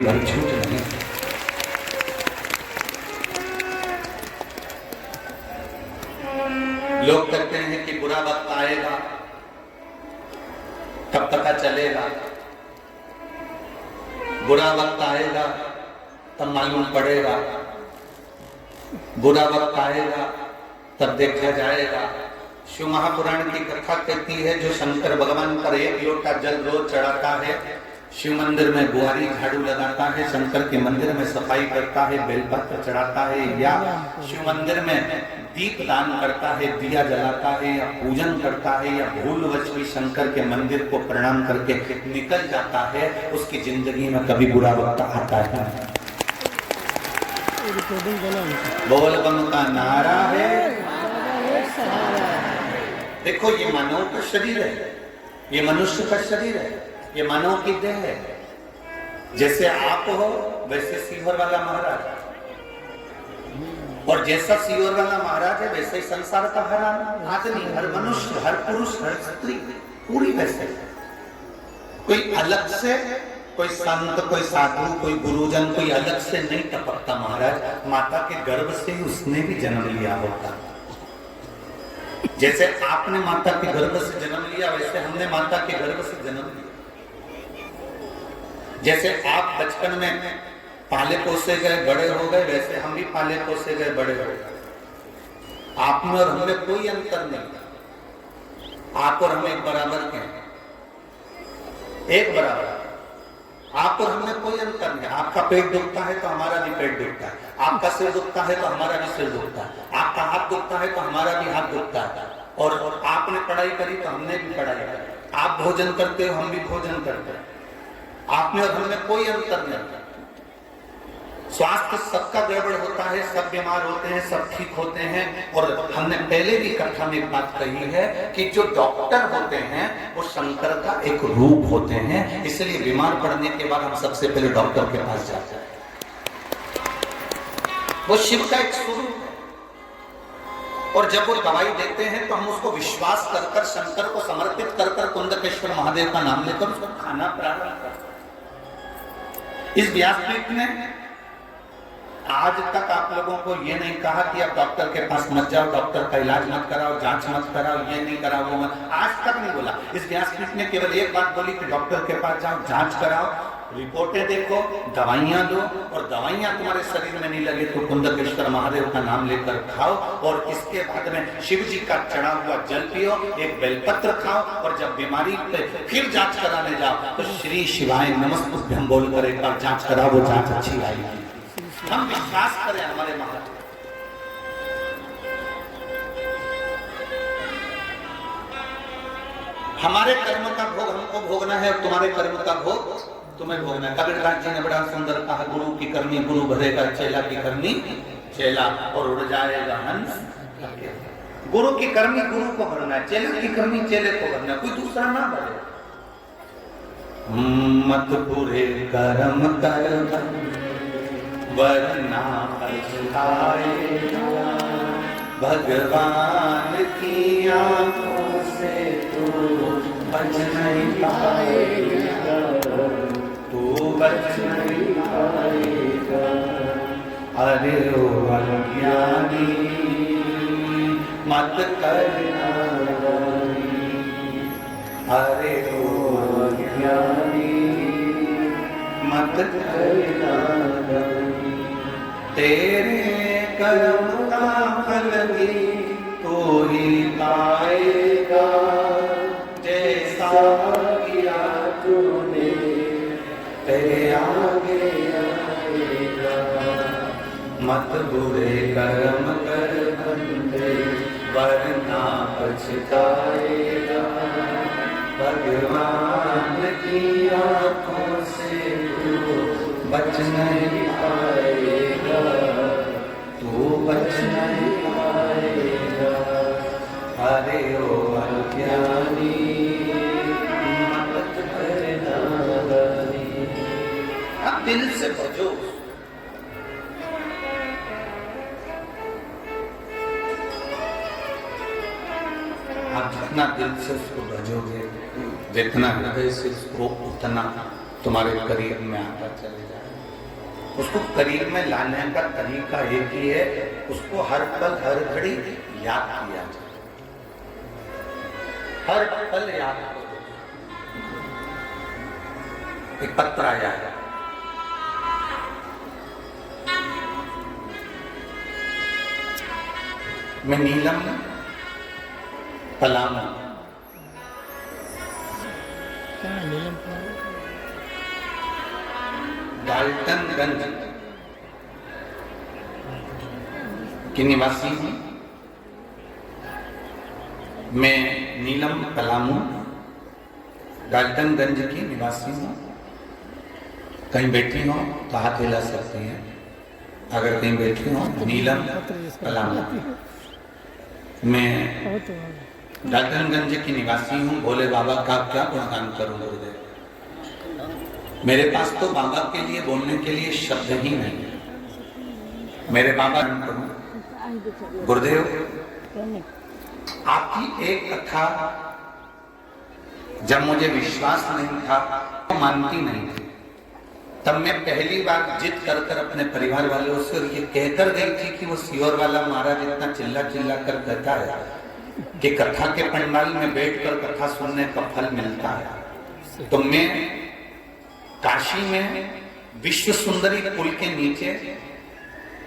घर छूट नहीं। लोग कहते हैं कि बुरा वक्त आएगा तब पता चलेगा, बुरा वक्त आएगा तब मालूम पड़ेगा, बुरा वक्त आएगा तब देखा जाएगा। शिव महापुराण की कथा कहती है, जो शंकर भगवान पर एक लोटा जल रोज चढ़ाता है, शिव मंदिर में बुहारी झाड़ू लगाता है, शंकर के मंदिर में सफाई करता है, बेलपत्र चढ़ाता है, या शिव मंदिर में दीप दान करता है, दिया जलाता है, या पूजन करता है, या भूलवश भी शंकर के मंदिर को प्रणाम करके निकल जाता है, उसकी जिंदगी में कभी बुरा वक्त आता है। बोल बम का नारा है, देखो ये मानव का शरीर है, ये मनुष्य का शरीर है, ये मानव की देह है। जैसे आप हो वैसे सीहोर वाला महाराज, और जैसा सीहोर वाला महाराज है वैसे ही संसार का हर आदमी, हर मनुष्य, हर पुरुष, हर स्त्री पूरी वैसे। कोई अलग से, कोई संत, कोई साधु, कोई गुरुजन, कोई अलग से नहीं टपकता महाराज। माता के गर्भ से ही उसने भी जन्म लिया होता। जैसे आपने माता के गर्भ से जन्म लिया, वैसे हमने माता के गर्भ से जन्म लिया। जैसे आप बचपन में पाले पोसे गए, बड़े हो गए, वैसे हम भी पाले पोसे गए, बड़े हो गए। आप में और हमें कोई अंतर नहीं। आप और हम एक बराबर के हैं, एक बराबर। आप और हमें कोई अंतर नहीं। आपका पेट दुखता है तो हमारा भी पेट दुखता है, आपका सिर दुखता है तो हमारा भी सिर दुखता है, आपका हाथ दुखता है तो हमारा भी हाथ दुखता है, और आपने पढ़ाई करी तो हमने भी पढ़ाई करी। आप भोजन करते हो, हम भी भोजन करते हैं। आप में और हमें कोई अंतर नहीं। स्वास्थ्य सबका गड़बड़ होता है, सब बीमार होते हैं, सब ठीक होते हैं। और हमने पहले भी कथा में एक बात कही है कि जो डॉक्टर होते हैं वो शंकर का एक रूप होते हैं, इसलिए बीमार पड़ने के बाद हम सबसे पहले डॉक्टर के पास जाते हैं। वो शिव का एक स्वरूप है, और जब वो दवाई देते हैं तो हम उसको विश्वास कर कर, शंकर को समर्पित कर कर, कुंदकेश्वर महादेव का नाम लेकर उसको खाना प्रारंभ करते। इस व्यासपीठ ने आज तक आप लोगों को ये नहीं कहा कि आप डॉक्टर के पास मत जाओ, डॉक्टर का इलाज मत कराओ, जांच मत कराओ, ये नहीं कराओ, वो मत, आज तक नहीं बोला। इस व्यासपीठ ने केवल एक बात बोली कि डॉक्टर के पास जाओ, जांच कराओ, रिपोर्टें देखो, दवाइयां दो, और दवाइयां तुम्हारे शरीर में नहीं लगे तो कुंदकेश्वर महादेव का नाम लेकर खाओ, और इसके बाद में शिव जी का चढ़ा हुआ जल पियो, एक बेलपत्र खाओ, और जब बीमारी पे फिर जांच कराने जाओ तो श्री शिवाय नमस्तुभ्यं बोलकर एक बार जांच कराओ, वो जांच अच्छी आएगी। हम विश्वास करें हमारे महाराज। हमारे कर्म का भोग हमको भोगना है, और तुम्हारे कर्म का भोग तुम्हें भोगना है। कबीरदास जी ने बड़ा सुंदर कहा, गुरु की करनी गुरु भरेगा, चेला की करनी चेला, और उड़ जाएगा हंस। गुरु की करनी गुरु को भरना है, चेला की करनी चेले को भरना है, कोई दूसरा ना भरे। मत बुरे कर्म कर वरना पछताएगा, भगवान की आंखों से तू बच नहीं पाएगा, तू बच नहीं पाएगा। अरे ओ अज्ञानी मत करना, अरे ओ अज्ञानी मत करना, तेरे कर्म का फल भी तो ही पाएगा, जैसा किया तूने तेरे आगे आएगा। मत बुरे कर्म कर बंदे वरना पछताएगा, भगवान की आंखों से तू बच नहीं पाएगा, तू बच नहीं पाएगा। अरे ओ अज्ञानी मत करना, आप दिल से भजो। आप जितना दिल से उसको भजोगे, जितना हृदय से उसको, उतना तुम्हारे करीब में आता चले जाए। उसको करीब में लाने का तरीका एक ही है, उसको हर पल हर घड़ी याद किया जाए, हर पल याद करो। एक पत्र आया है, मैं नीलम पलामू डाल्टनगंज की निवासी हूं। मैं नीलम पलामू डाल्टनगंज की निवासी हूं। कहीं बैठी हो तो हाथ हिला सकती हैं अगर कहीं बैठी हो। नीलम पलामू, मैं डाल्टनगंज की निवासी हूँ। भोले बाबा का क्या गुणगान करूं गुरुदेव, मेरे पास तो बाबा के लिए बोलने के लिए शब्द ही नहीं। मेरे बाबा गुरुदेव, आपकी एक कथा जब मुझे विश्वास नहीं था, मानती नहीं थी, तब मैं पहली बार जिद कर कर अपने परिवार वालों से ये कहकर गई थी कि वो सियोर वाला महाराज इतना चिल्ला चिल्ला कर कहता है कि कथा के पंडाल में बैठकर कथा सुनने का फल मिलता है। तो मैं काशी में विश्व सुंदरी पुल के नीचे